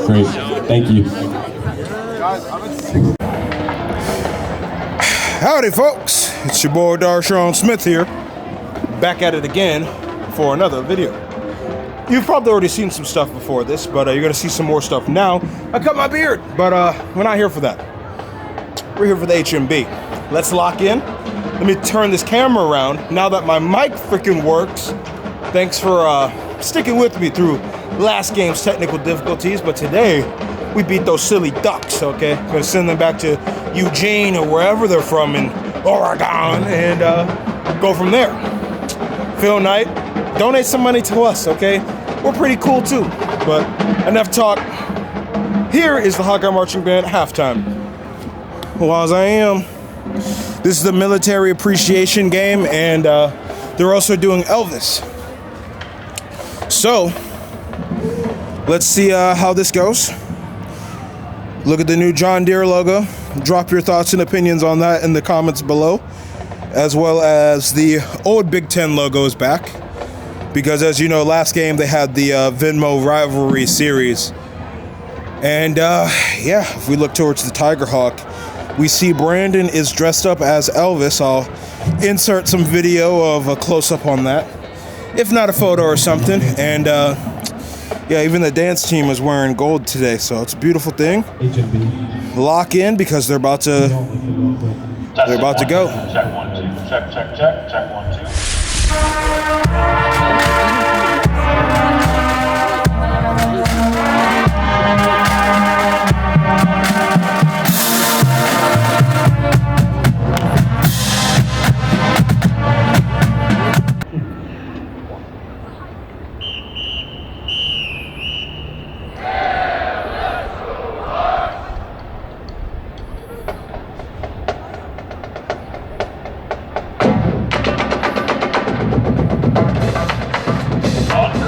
Great. Thank you. Howdy, folks. It's your boy Darshaun Smith here, back at it again for another video. You've probably already seen some stuff before this, but you're gonna see some more stuff now. I cut my beard, but we're not here for that. We're here for the HMB. Let's lock in. Let me turn this camera around now that my mic freaking works. Thanks for sticking with me through last game's technical difficulties, but today we beat those silly ducks, okay? Gonna send them back to Eugene or wherever they're from in Oregon and go from there. Phil Knight, donate some money to us, okay? We're pretty cool too, but enough talk. Here is the Hawkeye Marching Band halftime. Well, as I am, this is the military appreciation game, and they're also doing Elvis. So, let's see how this goes. Look at the new John Deere logo. Drop your thoughts and opinions on that in the comments below, as well as the old Big Ten logo is back. Because as you know, last game they had the Venmo rivalry series. And yeah, if we look towards the Tiger Hawk, we see Brandon is dressed up as Elvis. I'll insert some video of a close-up on that, if not a photo or something. And yeah, even the dance team is wearing gold today, so it's a beautiful thing. Lock in because they're about to go. Check 1 2. Check 1 2.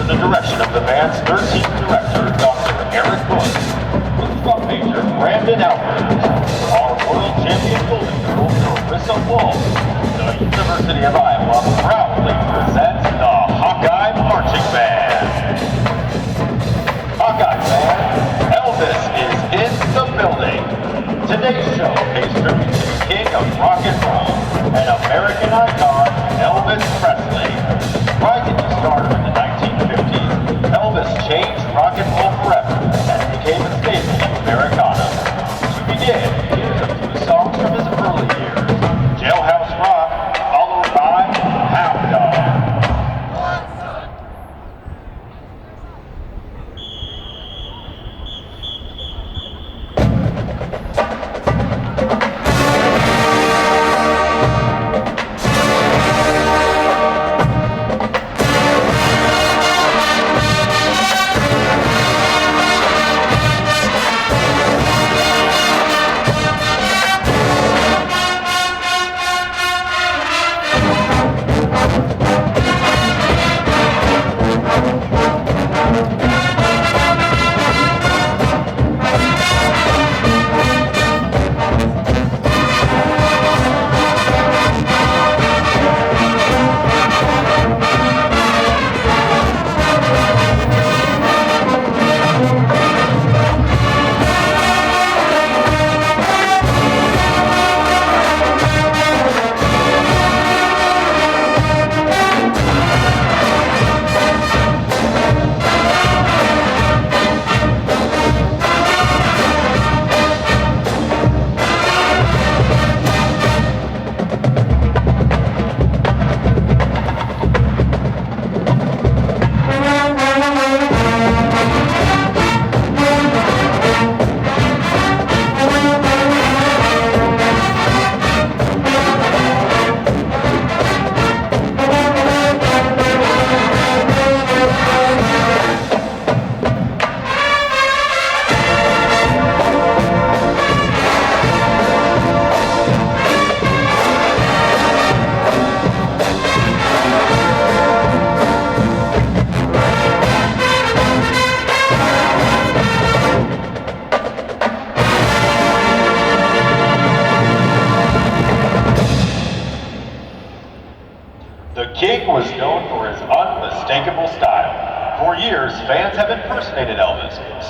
The direction of the band's 13th director, Dr. Eric Bush, with drum major Brandon Alford, our world champion golden girl, Carissa Wall. The University of Iowa proudly presents the Hawkeye Marching Band. Hawkeye Band, Elvis is in the building. Today's show pays tribute to the king of rock and roll and American icon, Elvis Presley. Rising to stardom in the 1950s, Elvis changed rock and roll forever and became a staple of Americana. To begin, here's a few songs from his early years. Jailhouse Rock, followed by Hound Dog.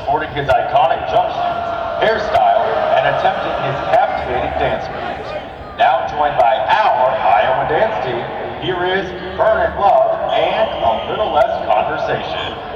sporting his iconic jumpsuit, hairstyle, and attempting his captivating dance moves. Now joined by our Iowa dance team, here is Burning Love and a little less conversation.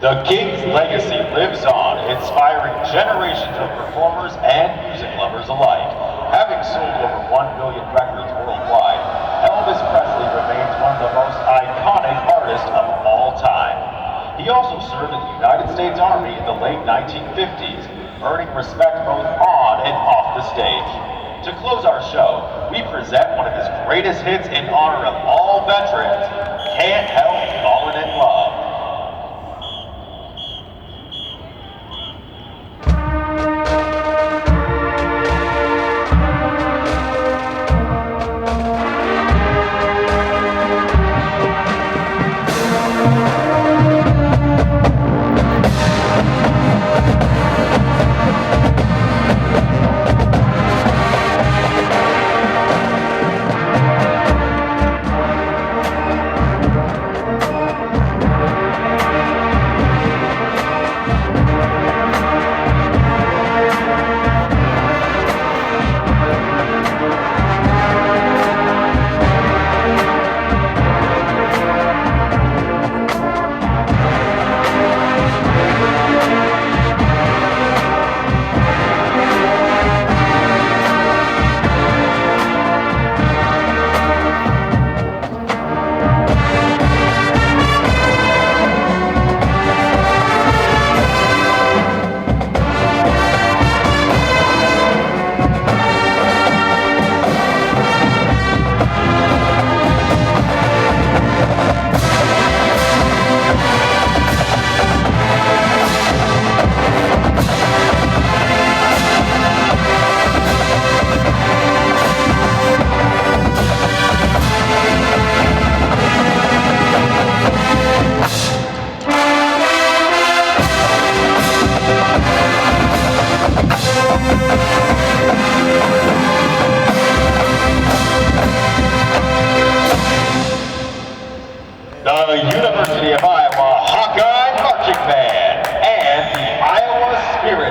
The King's legacy lives on, inspiring generations of performers and music lovers alike. Having sold over 1 billion records worldwide, Elvis Presley remains one of the most iconic artists of all time. He also served in the United States Army in the late 1950s, earning respect both on and off the stage. To close our show, we present one of his greatest hits in honor of all veterans, Can't Help Falling in Love.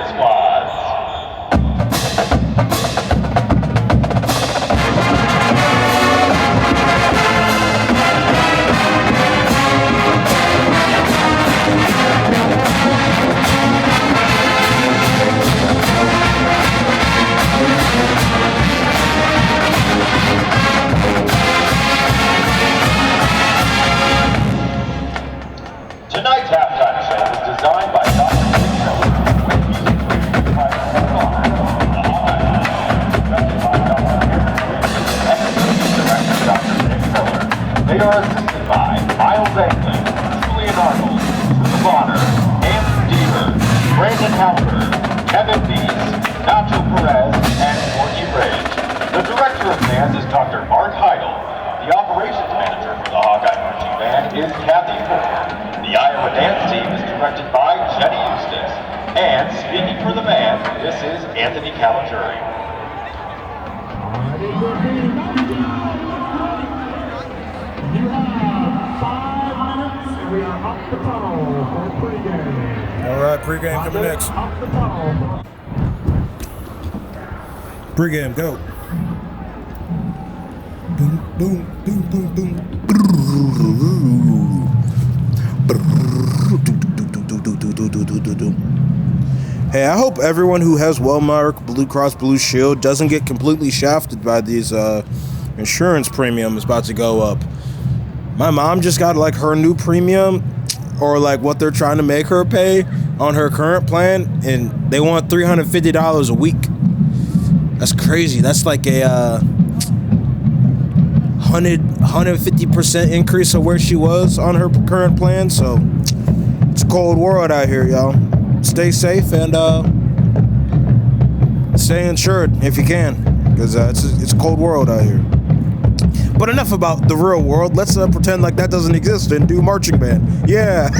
cheerleading squads. Tonight's halftime show was designed by Dr. They are assisted by Miles Anglin, Julian Arnold, Drew Bonner, Andrew Deaver, Brandon Halbert, Kevin Beese, Nacho Perez, and Courtney Rage. The director of bands is Dr. Mark Heidel. The operations manager for the Hawkeye Marching Band is Kathy Moore. The Iowa dance team is directed by Jenny Eustace. And speaking for the band, this is Anthony Caligiuri. You have 5 minutes, and we are up the tunnel for pregame. All right, pregame coming next. Up the tunnel. Pregame, go. Boom, boom, boom, boom, boom. Hey, I hope everyone who has Wellmark, Blue Cross Blue Shield doesn't get completely shafted by these insurance premiums about to go up. My mom just got like her new premium, or like what they're trying to make her pay on her current plan, and they want $350 a week. That's crazy. That's like a 150% increase of where she was on her current plan. So it's a cold world out here, y'all. Stay safe and stay insured if you can, because it's a cold world out here. But enough about the real world. Let's pretend like that doesn't exist and do marching band. Yeah.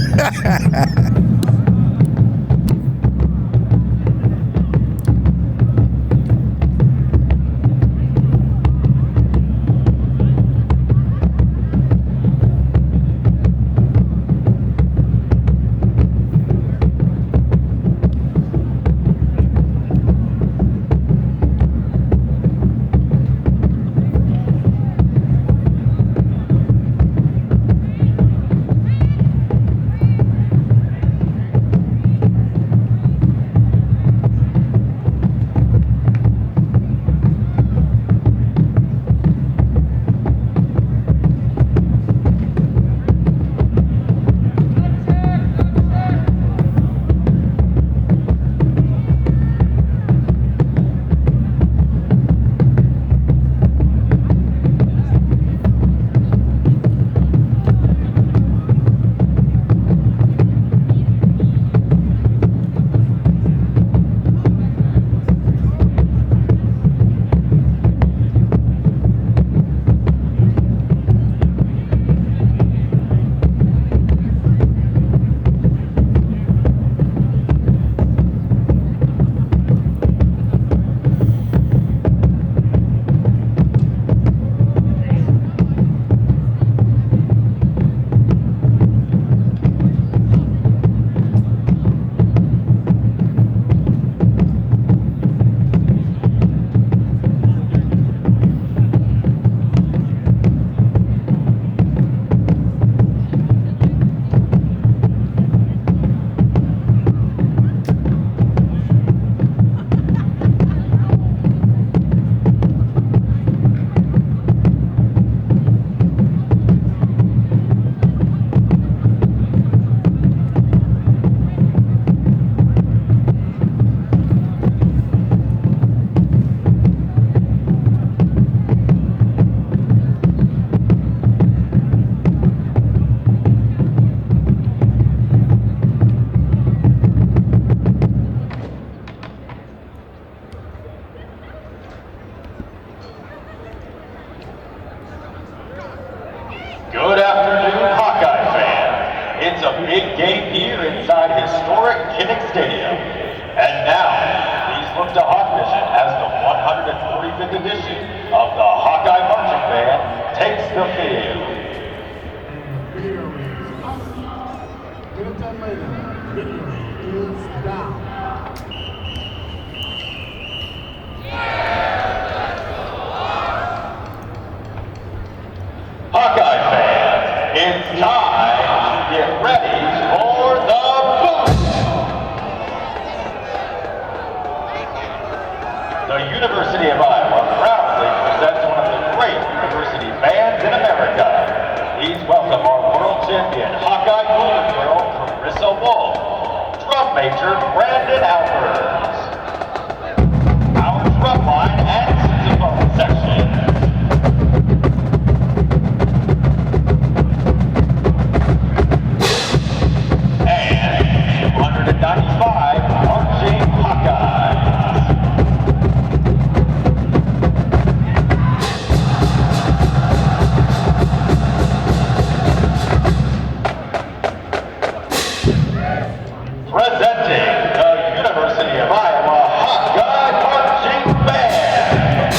Good afternoon, Hawkeye fan. It's a big game here inside historic KINNIK Stadium. And now, please look to Hawk Vision as the 145th edition of the Hawkeye Marching Band takes the field. Video is up. Minute 10 later, video is down. The University of Iowa proudly presents one of the great university bands in America. Please welcome our world champion Hawkeye golden girl, Carissa Wolf, drum major Brandon Alpers, our drum line and sousaphone section, and 295 marching Hawkeyes. Presenting the University of Iowa Hawkeye Marching Band.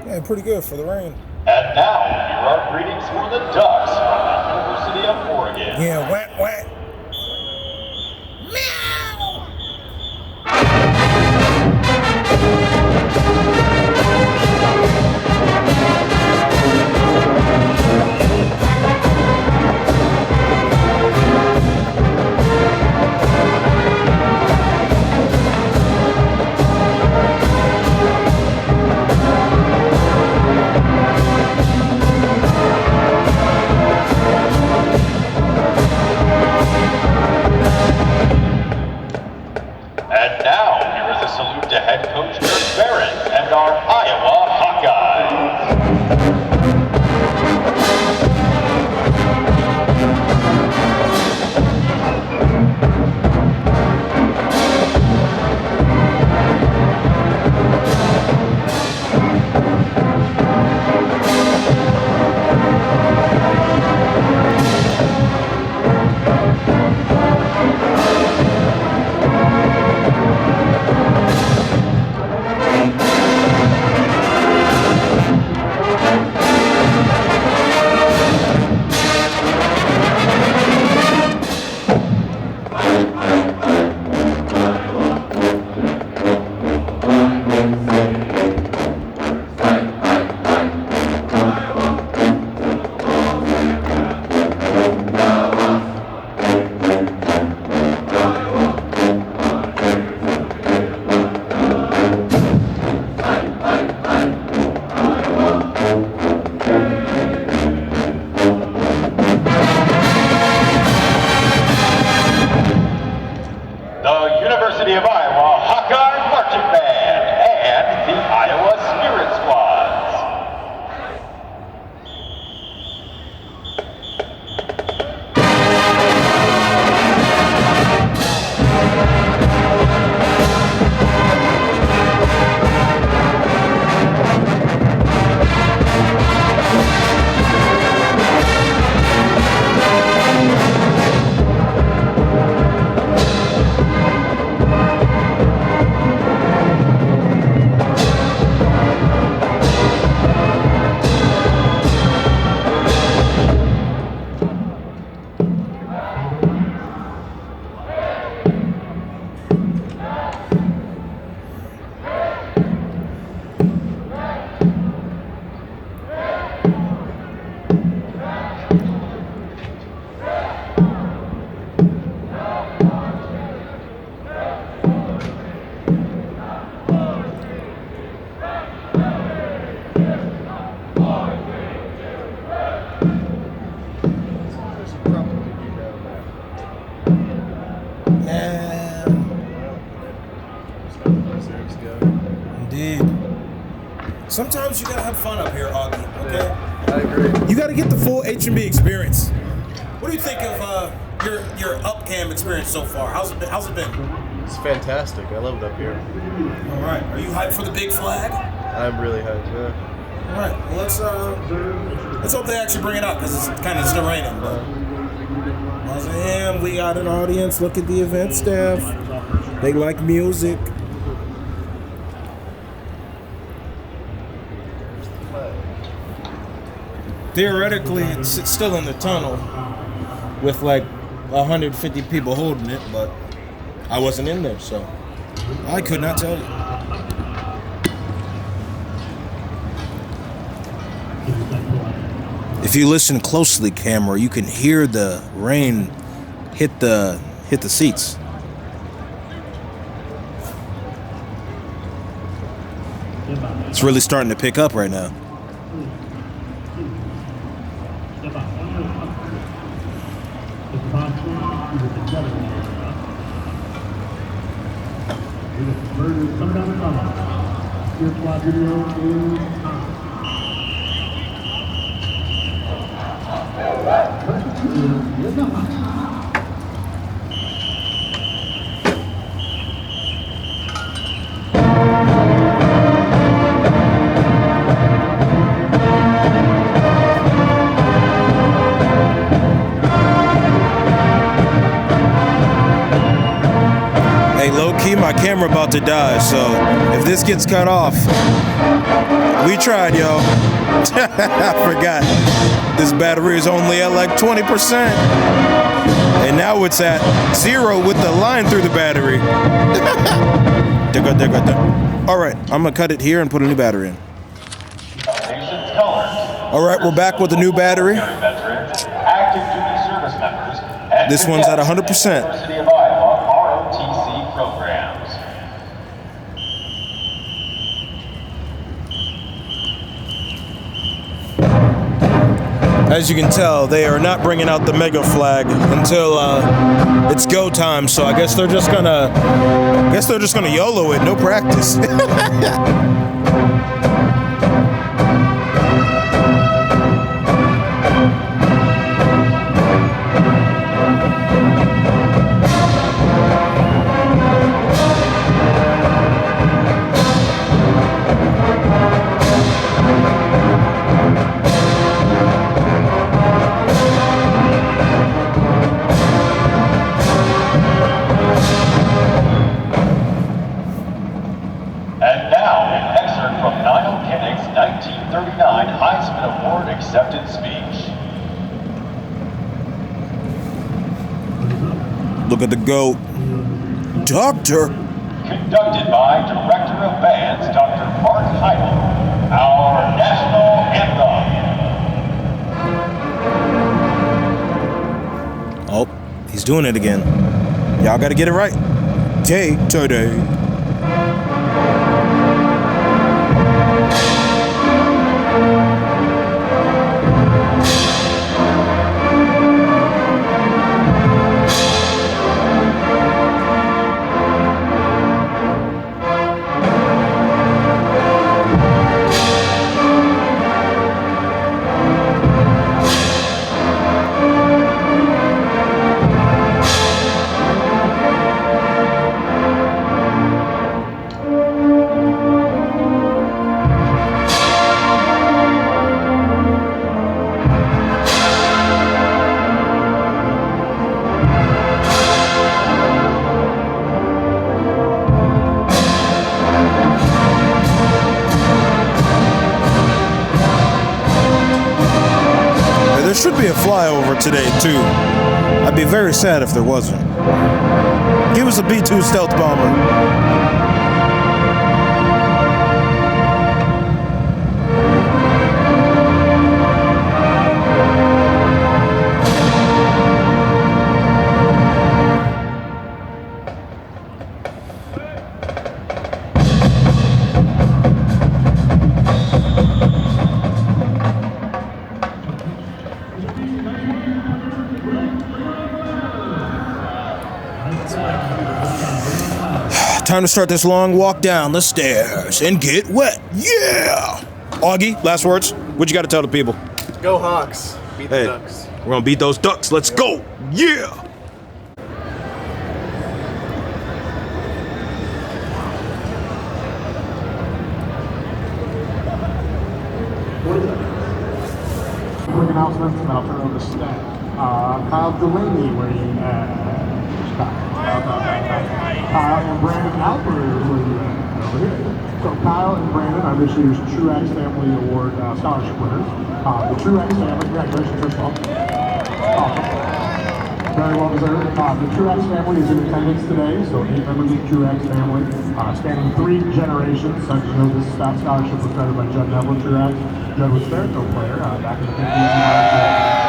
Yeah, pretty good for the rain. And now, here are greetings for the Ducks from the University of Oregon. Yeah, whack, whack. And now, here is a salute to head coach Kurt Barron and our Iowa Hawkeyes. deserves go. Indeed. Sometimes you gotta have fun up here, Augie. Okay. Yeah, I agree. You gotta get the full H&B experience. What do you think of your upcam experience so far? How's it been? It's fantastic. I love it up here. All right. Are you hyped for the big flag? I'm really hyped. Yeah. All right. Well, let's hope they actually bring it up because it's kind of still raining. But we got an audience. Look at the event staff. They like music. Theoretically, it's still in the tunnel with like 150 people holding it, but I wasn't in there, so I could not tell you. If you listen closely, camera, you can hear the rain hit the seats. It's really starting to pick up right now. Hey, low-key, my camera about to die, so if this gets cut off, we tried, yo. I forgot. This battery is only at like 20%. And now it's at 0 with the line through the battery. All right, I'm gonna cut it here and put a new battery in. Nation's colors. All right, we're back with a new battery. Veterans, active duty service members, and This one's at 100%. University of Iowa ROTC programs. As you can tell, they are not bringing out the mega flag until it's go time. So I guess they're just gonna YOLO it, no practice. And now, an excerpt from Niall Kinnick's 1939 Heisman Award acceptance speech. Look at the goat. Doctor. Conducted by Director of Bands, Dr. Mark Heidel, our national anthem. Oh, he's doing it again. Y'all gotta get it right. Day to day. There should be a flyover today, too. I'd be very sad if there wasn't. Give us a B-2 stealth bomber. time to start this long walk down the stairs and get wet. Yeah! Augie, last words? What you got to tell the people? Go Hawks. Beat the Ducks. We're going to beat those Ducks. Let's go. Yeah! Quick announcements, and I'll turn it over to Stan. Kyle Delaney wearing Kyle and Brandon Alper wearing over here. So Kyle and Brandon are this year's Truax Family Award scholarship winners. The Truax family, congratulations first of all. Awesome. Very well deserved. The Truax family is in attendance today, so 8 members of the Truax family, spanning 3 generations. As you know, this scholarship was started by Judd Neville Truax. Judd was Fairfield player back in the 50s.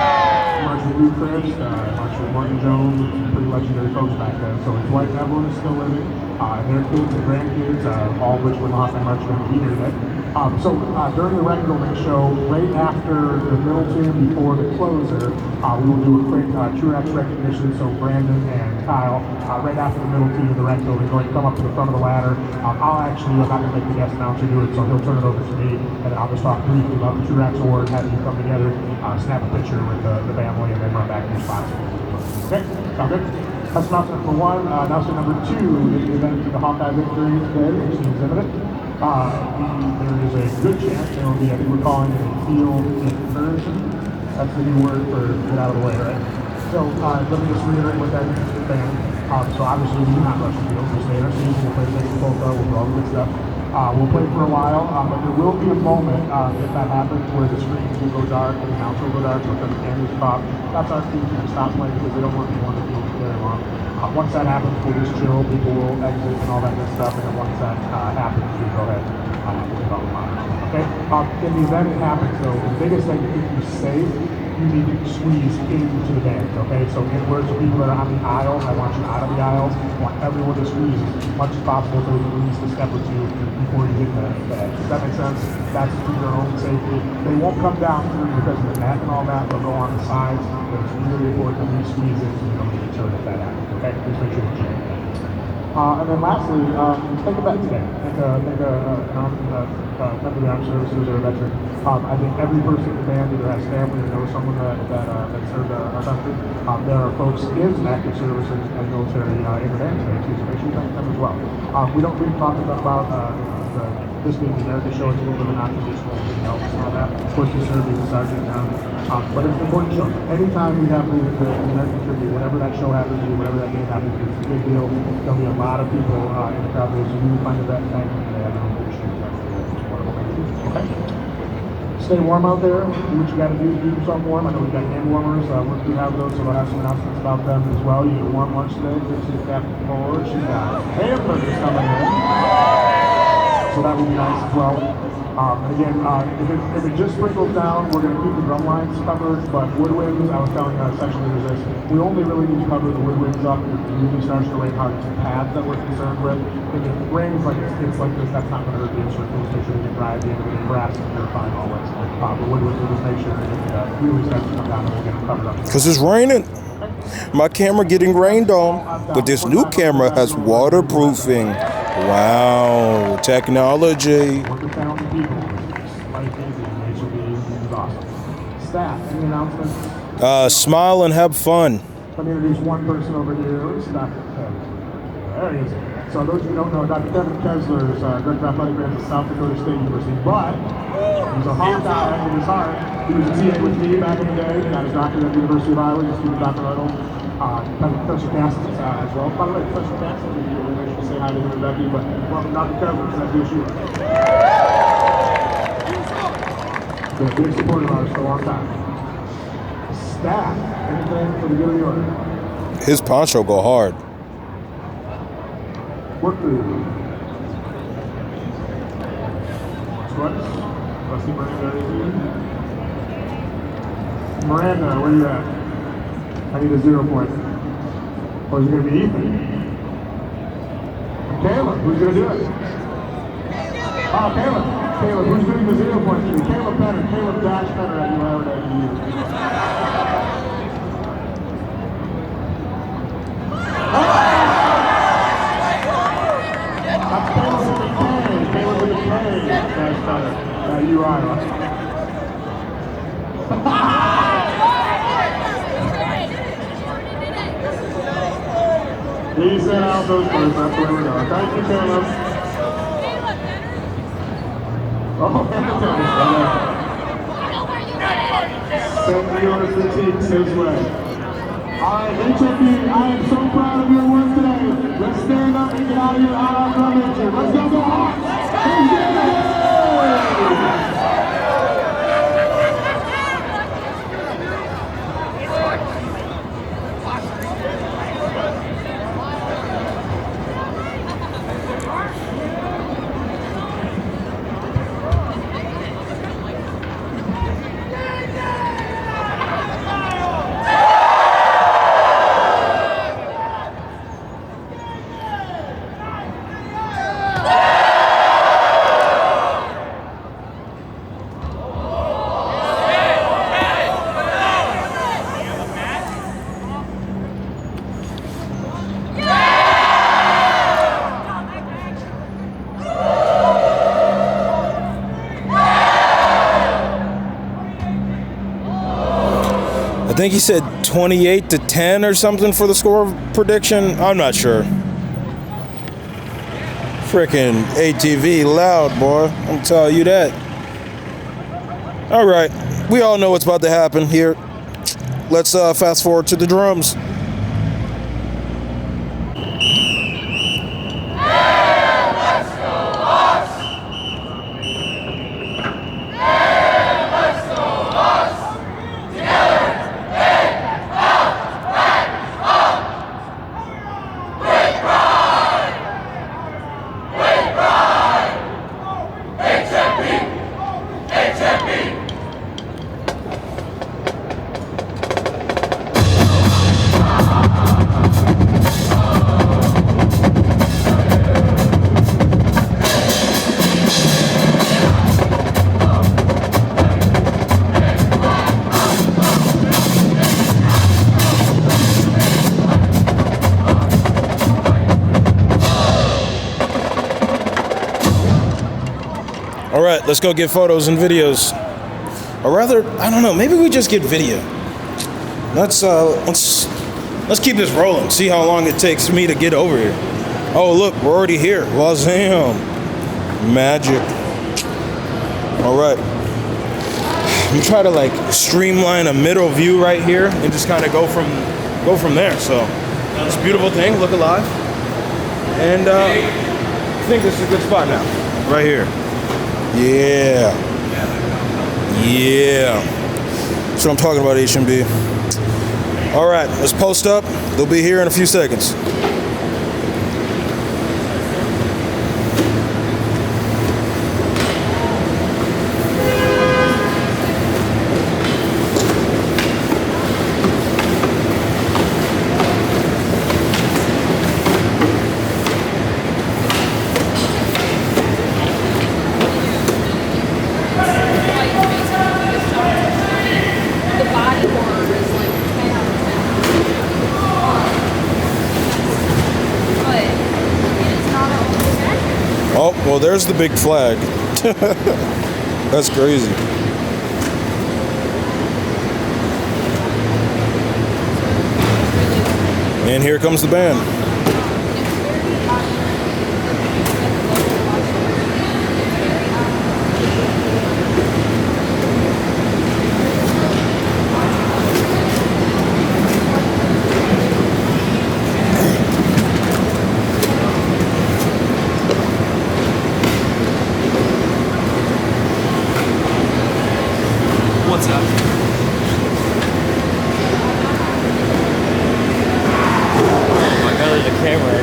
Marched with Lou Cribs, marched with Martin Jones, some pretty legendary folks back then. So his wife Evelyn is still living, and their kids and grandkids, all of which were in the Hawkeye March going to be here today. During the record opening show, right after the middle tune before the closer, we will do a quick Truax recognition. So Brandon and Kyle, right after the middle tune of the record opening, going to come up to the front of the ladder. I'm not going to make the guest announcer do it, so he'll turn it over to me, and then I'll just talk briefly about the Truax Award, have you come together, snap a picture with the family, and then run back to your spots. Okay, sound good? That's announcement number 1. Announcement number 2 is the event of the Hawkeye victory today, which seems imminent. There is a good chance there will be, I think we're calling it a field incursion. That's the new word for get out of the way, right? So let me just reiterate what that means to the fan. So obviously we do not rush the field. We'll stay in our seats, we'll play the polka, we'll do all the good stuff. We'll play for a while, but there will be a moment, if that happens, where the screens will go dark and the announcer will go dark, because the cameras pop. That's our team to stop playing because they don't want people on the field very long. Once that happens, we'll just chill, people will exit and all that good stuff, and then once that happens, we go ahead and we'll go on. Okay? In the event it happens, though, the biggest thing to keep you safe, you need to squeeze into the band, okay? So in words of people that are on the aisle, I want you out of the aisles. I want everyone to squeeze as much as possible so you can at least a step or two before you get in the bag. Does that make sense? That's for your own safety. They won't come down through because of the net and all that. They'll go on the sides. But it's really important that you squeeze in so you don't get deterred if that happens, okay? Just make sure you check. And then lastly, take a bet today. Think a member of the armed services or a veteran. I think every person in the band either has family or knows someone that served our country. There are folks in active service and military in the band today too, so make sure you thank them as well. We don't really talk about this being the American show. It's a little bit of a non-traditional thing else and all that. Of course, you served as a sergeant now. But it's an important show. Anytime we have the American tribute, whenever that show happens to be, whenever that game happens, it's a big deal. There'll be a lot of people in the crowd there, so you find a vet thank them, and they have their own tradition. It's wonderful thing to do. Okay? Stay warm out there. Do what you got to do to keep yourself warm. I know we've got hand warmers. Once we have those, so we'll have some announcements about them as well. You get a warm lunch today. Good to see Captain Forward. She's got hamburgers coming in. So that will be nice as well. Again, if it just sprinkles down, we're going to keep the drum lines covered, but woodwinds, I was telling section leaders this, we only really need to cover the woodwinds up if it really starts to rain hard. It's the pads that we're concerned with. If it rains like it's like this, that's not going to hurt the instrument. We'll make sure they get dry at the end of the grass and they're fine always. The woodwinds, we'll just make sure that it really starts to come down and we'll get them covered up. Because it's raining. My camera getting rained on, but this new camera has waterproofing. Wow, technology. Staff, any announcements? Smile and have fun. Let me introduce one person over here. It's Dr. Kevin. There he is. So those of you who don't know, Dr. Kevin Kessler is Director of Athletic Grants at South Dakota State University, but he's a Hawkeye in his heart. He was a TA with me back in the day. He got his doctorate at the University of Iowa. He's a student of Dr. Reynolds. Professor Cassidy as well. By the way, Professor Cassidy, we should say hi to him and Becky, but welcome Dr. Kevin to FDSU. Been a big supporter of ours for a long time. Staff, anything for the good of the order? His poncho go hard. Work through. Squats. Let's see Miranda is here. Miranda, where you at? I need a 0 point. Or is it going to be Ethan? Caleb, who's going to do it? Oh, Caleb. Caleb, who's doing the 0 point for you? Caleb Penner. Caleb Dash Penner at UIR.edu. you, Iowa. He sent out those first, that's where we're going. Thank you, Caleb. Oh, send your critiques his way. Alright, HFB, I am so proud of your work today. Let's stand up and get out of here out on convention. Let's go, Hawks! Let's get it! I think he said 28-10 or something for the score prediction. I'm not sure. Frickin' ATV loud, boy. I'm telling you that. All right, we all know what's about to happen here. Let's fast forward to the drums. All right, let's go get photos and videos. Or rather, I don't know, maybe we just get video. Let's keep this rolling, see how long it takes me to get over here. Oh, look, we're already here. Wazam. Magic. All right. I'm gonna try to like streamline a middle view right here and just kind of go from there. So this beautiful thing, look alive. And I think this is a good spot now, right here. Yeah. Yeah. That's what I'm talking about, HMB. All right, let's post up. They'll be here in a few seconds. Oh, well, there's the big flag. That's crazy. And here comes the band. What's up? I got the camera.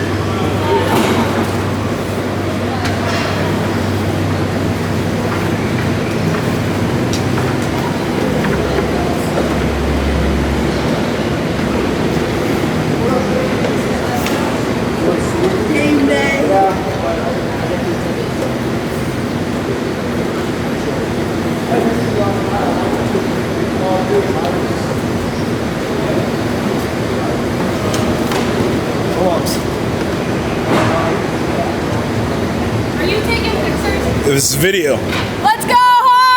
It was video. Let's go, Hawks!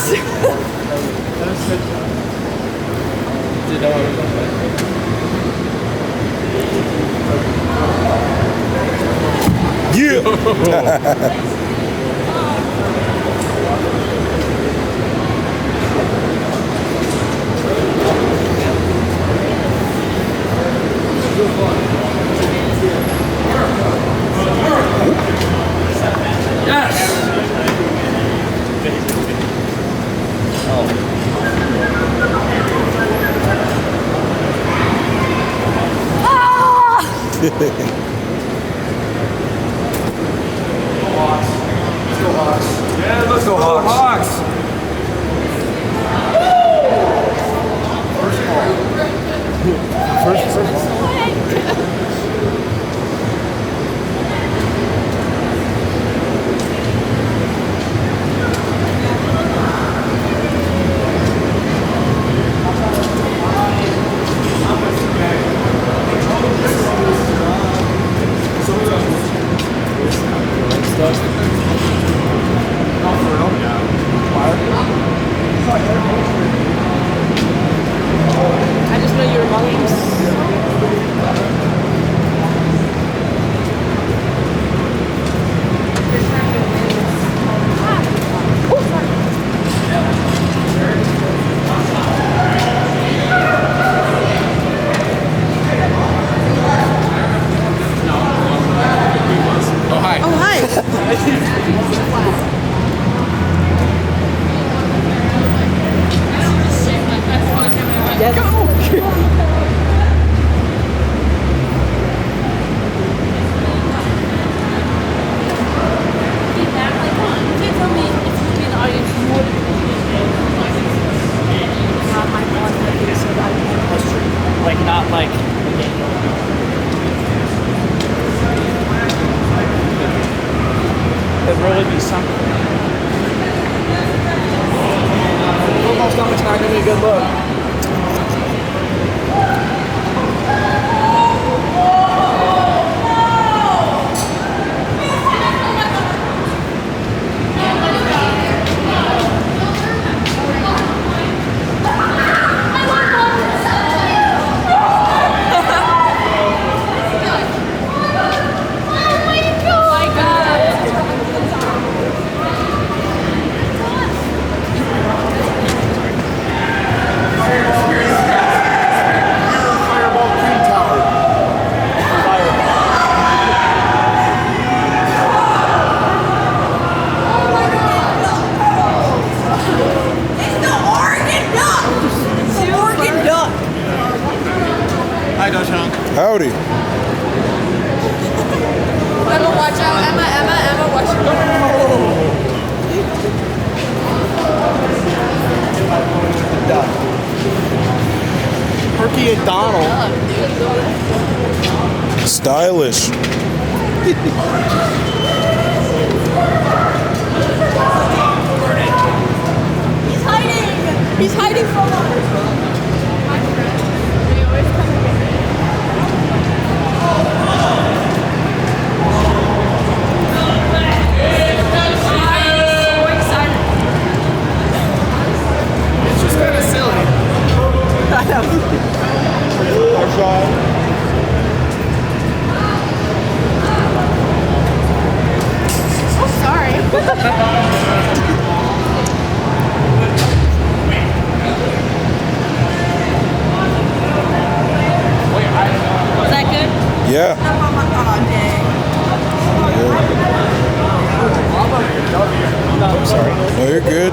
Didn't know what was on Yeah. Yeah, let's go Hawks. I just know your lungs. Oh, hi. Oh, hi. Like, not like. It'd really be something. Football stomach's not gonna be a good look. Hi, Darshaun. Howdy. Emma, watch out. Emma, watch out. Perky and Donald. Stylish. He's hiding from us. It's just kind of silly. Oh, sorry. Was that good? Yeah. I'm sorry. No, you're good.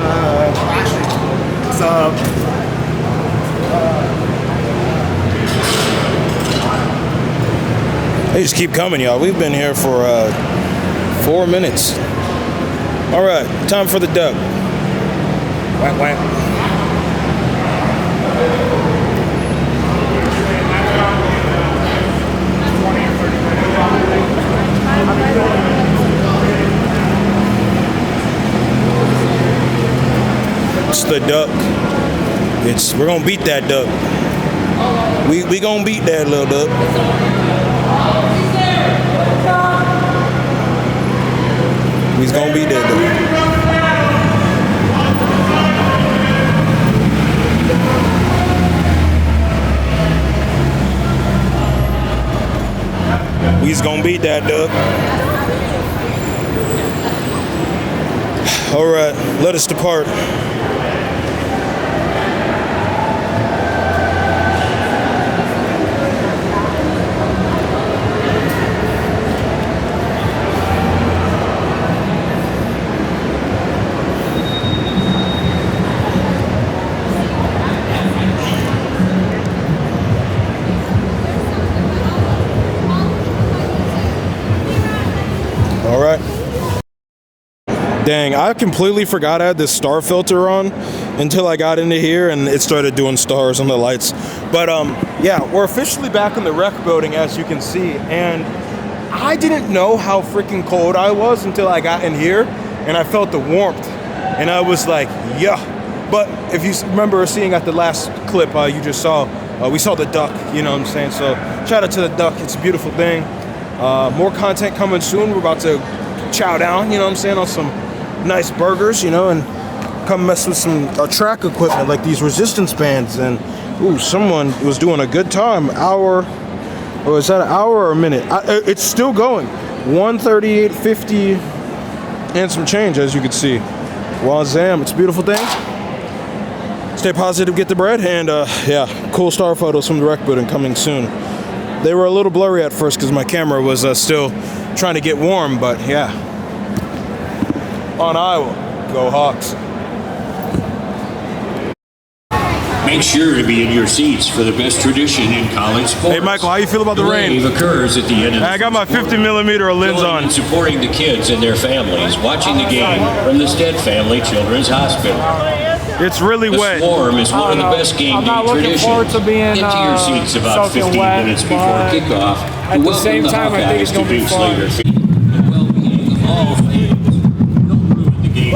What's up? They just keep coming, y'all. We've been here for 4 minutes. All right, time for the dub. Whack, whack. It's the duck. We're gonna beat that duck. We gonna beat that little duck. We's gonna beat that duck. We's gonna beat that, Doug. All right, let us depart. All right. Dang, I completely forgot I had this star filter on until I got into here and it started doing stars on the lights. But yeah, we're officially back in the rec building, as you can see, and I didn't know how freaking cold I was until I got in here and I felt the warmth and I was like, yeah. But if you remember seeing at the last clip you just saw, we saw the duck, you know what I'm saying? So shout out to the duck, it's a beautiful thing. More content coming soon. We're about to chow down, you know what I'm saying, on some nice burgers, you know, and come mess with some track equipment like these resistance bands. And ooh, someone was doing a good time. Hour, or is that an hour or a minute? It's still going. 138.50 and some change, as you can see. Wazam, it's a beautiful thing. Stay positive, get the bread, and yeah, cool star photos from the rec building coming soon. They were a little blurry at first because my camera was still trying to get warm, but yeah. On Iowa, go Hawks. Make sure to be in your seats for the best tradition in college sports. Hey Michael, how you feel about the rain? Wave occurs at the end of the I got my 50mm lens on. And supporting the kids and their families, watching the game from the Stead Family Children's Hospital. It's really wet. The Swarm is one of the best game day traditions. Get to your seats about 15 minutes before kickoff. At the same time, I think it's going to be fun. The well-being of all fans. Don't ruin the game.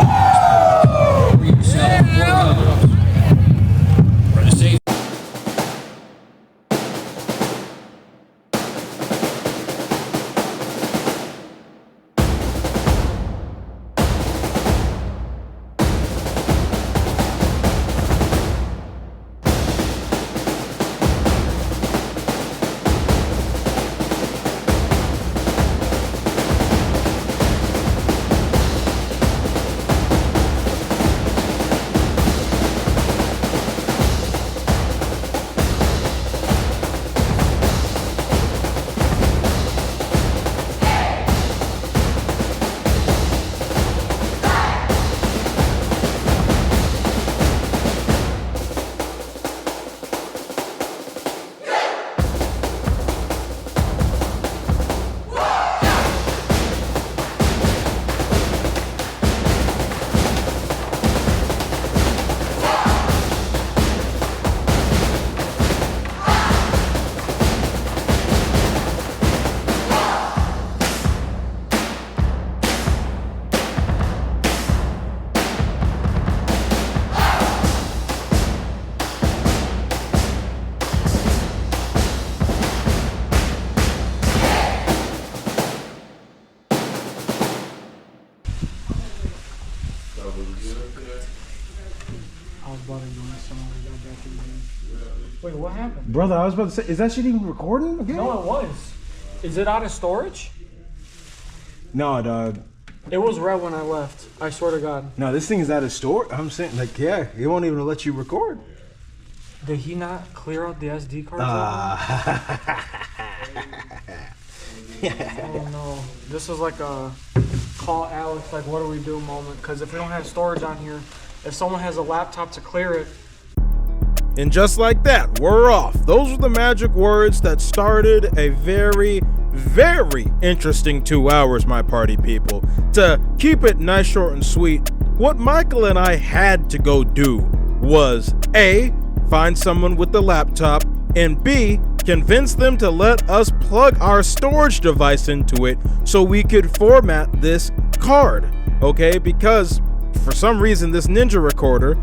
For yourself or others. For the safety. Wait, what happened? Brother, I was about to say, is that shit even recording again? No, it was. Is it out of storage? No, dog. It was red when I left. I swear to God. No, this thing is out of storage. I'm saying, like, yeah, it won't even let you record. Did he not clear out the SD cards? Oh no. This is like a call Alex, like, what do we do moment. Because if we don't have storage on here, if someone has a laptop to clear it. And just like that, we're off. Those were the magic words that started a very, very interesting 2 hours, my party people. To keep it nice, short, and sweet, what Michael and I had to go do was A, find someone with the laptop, and B, convince them to let us plug our storage device into it so we could format this card, okay? Because for some reason this Ninja recorder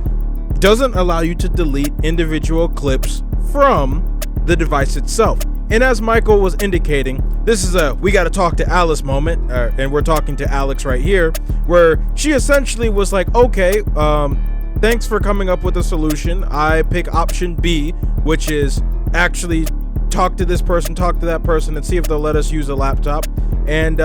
doesn't allow you to delete individual clips from the device itself. And as Michael was indicating, this is a we gotta talk to Alice moment, and we're talking to Alex right here, where she essentially was like, okay, thanks for coming up with a solution. I pick option B, which is actually talk to this person, talk to that person, and see if they'll let us use a laptop. And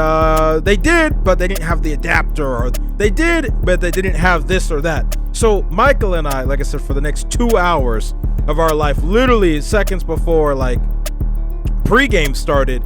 they did, but they didn't have the adapter, or they did, but they didn't have this or that. So Michael and I, like I said, for the next 2 hours of our life, literally seconds before like pregame started,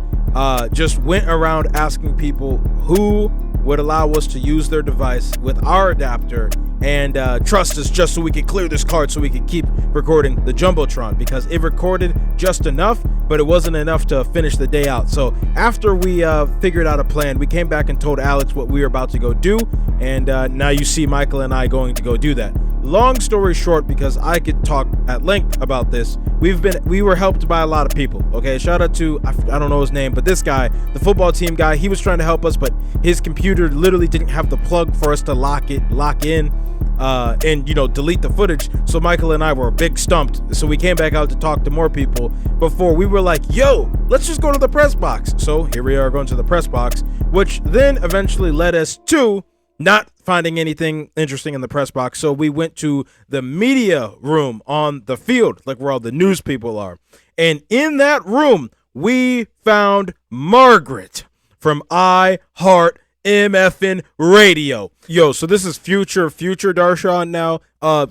just went around asking people who would allow us to use their device with our adapter and trust us, just so we could clear this card so we could keep recording the Jumbotron, because it recorded just enough, but it wasn't enough to finish the day out. So after we figured out a plan, we came back and told Alex what we were about to go do, and now you see Michael and I going to go do that. Long story short, because I could talk at length about this, we were helped by a lot of people. Okay, shout out to, I don't know his name, but this guy, the football team guy, he was trying to help us, but his computer literally didn't have the plug for us to lock in and delete the footage. So Michael and I were big stumped, so we came back out to talk to more people before we were like, yo, let's just go to the press box. So here we are going to the press box, which then eventually led us to not finding anything interesting in the press box. So we went to the media room on the field, like where all the news people are. And in that room, we found Margaret from I Heart MFN Radio. Yo, so this is future Darshaun now.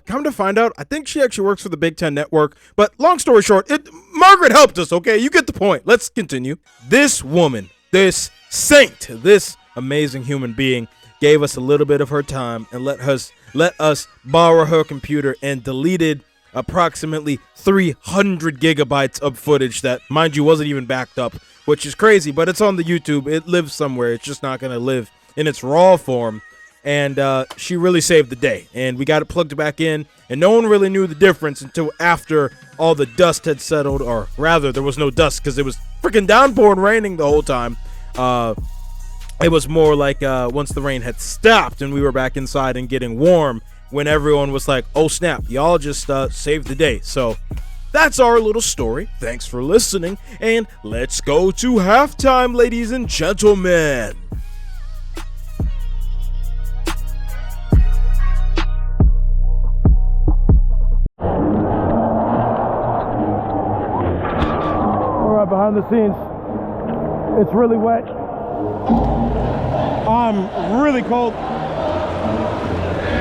Come to find out, I think she actually works for the Big Ten Network. But long story short, Margaret helped us, okay? You get the point. Let's continue. This woman, this saint, this amazing human being gave us a little bit of her time and let us borrow her computer and deleted approximately 300 gigabytes of footage that, mind you, wasn't even backed up, which is crazy, but it's on the YouTube. It lives somewhere. It's just not going to live in its raw form. And she really saved the day. And we got it plugged back in, and no one really knew the difference until after all the dust had settled, or rather, there was no dust because it was freaking downpouring, raining the whole time. It was more like once the rain had stopped and we were back inside and getting warm, when everyone was like, oh snap, y'all just saved the day. So that's our little story. Thanks for listening, and let's go to halftime, ladies and gentlemen. All right, behind the scenes, it's really wet. I'm really cold,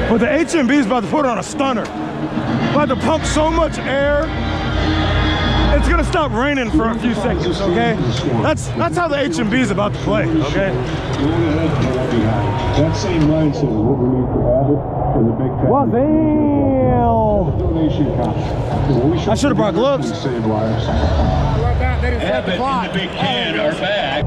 but the HMB is about to put on a stunner. About to pump so much air, it's gonna stop raining for a few seconds, okay? That's how the HMB is about to play, okay? That same mindset is what we need to have it for the Big Ten. Well, damn! Donation counts. I should have brought gloves. Save lives. Abbott and the Big Ten are back.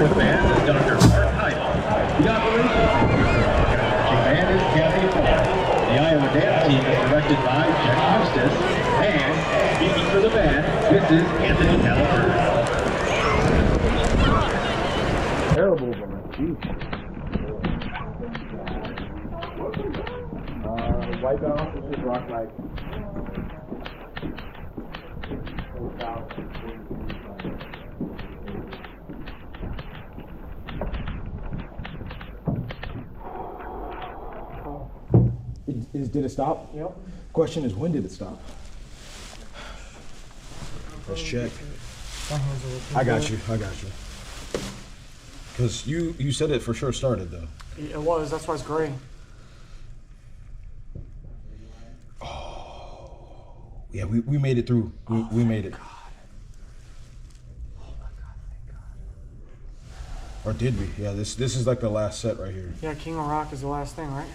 with band is Dr. Mark Heidel. The operations marching band is Kathy Ford. The Iowa dance team is directed by Jenny Eustace. And speaking for the band, this is Anthony Caliber. Terrible, man. White balance, this is rock like. Did it stop? Yep. Question is, when did it stop? Let's check. I got you. Because you said it for sure started though. It was. That's why it's gray. Oh, yeah. We made it through. We made it. God. Oh my God! Thank God. Or did we? Yeah. This is like the last set right here. Yeah, King of Rock is the last thing, right?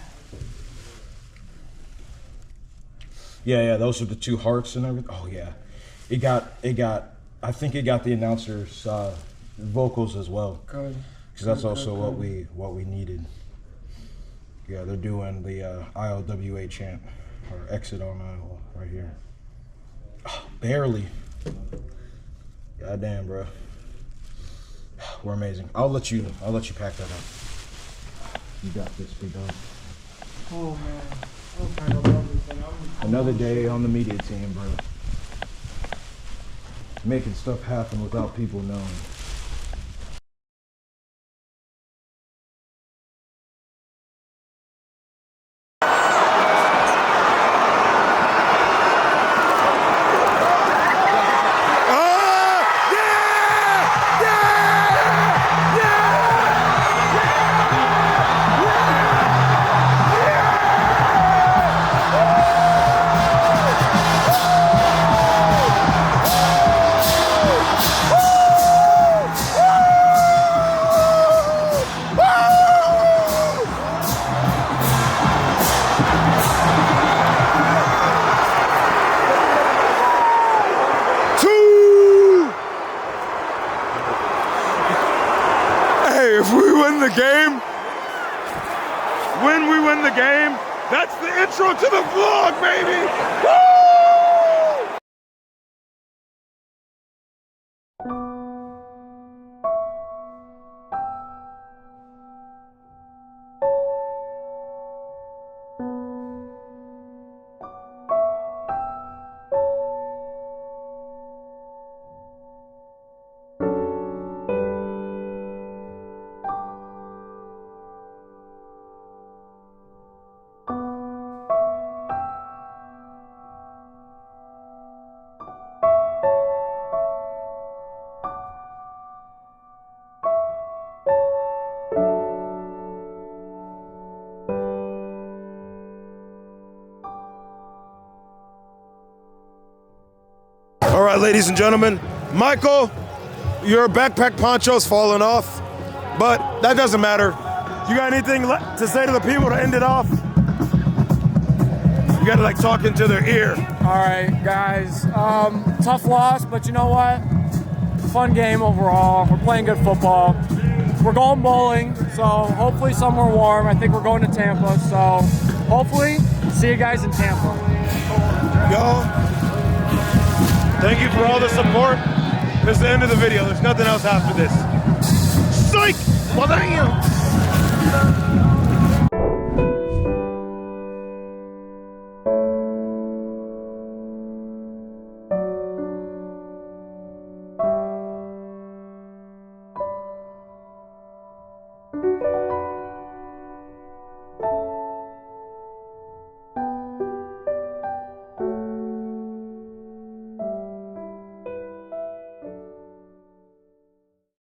Yeah. Those are the two hearts and everything. Oh yeah. It got. I think it got the announcers' vocals as well. Good. Because that's also what we needed. Yeah, they're doing the ILWA chant or exit on Iowa right here. Oh, barely. God damn, bro. We're amazing. I'll let you pack that up. You got this, big dog. Oh man. I'm kind of everything. Another day on the media team, bro. Making stuff happen without people knowing. If we win the game, when we win the game, that's the intro to the vlog, baby! Woo! All right, ladies and gentlemen, Michael, your backpack poncho's fallen off, but that doesn't matter. You got anything to say to the people to end it off? You gotta like talk into their ear. All right, guys. Tough loss, but you know what? Fun game overall. We're playing good football. We're going bowling, so hopefully somewhere warm. I think we're going to Tampa, so hopefully see you guys in Tampa. Yo. Thank you for all the support. This is the end of the video. There's nothing else after this. Psych! Well, damn!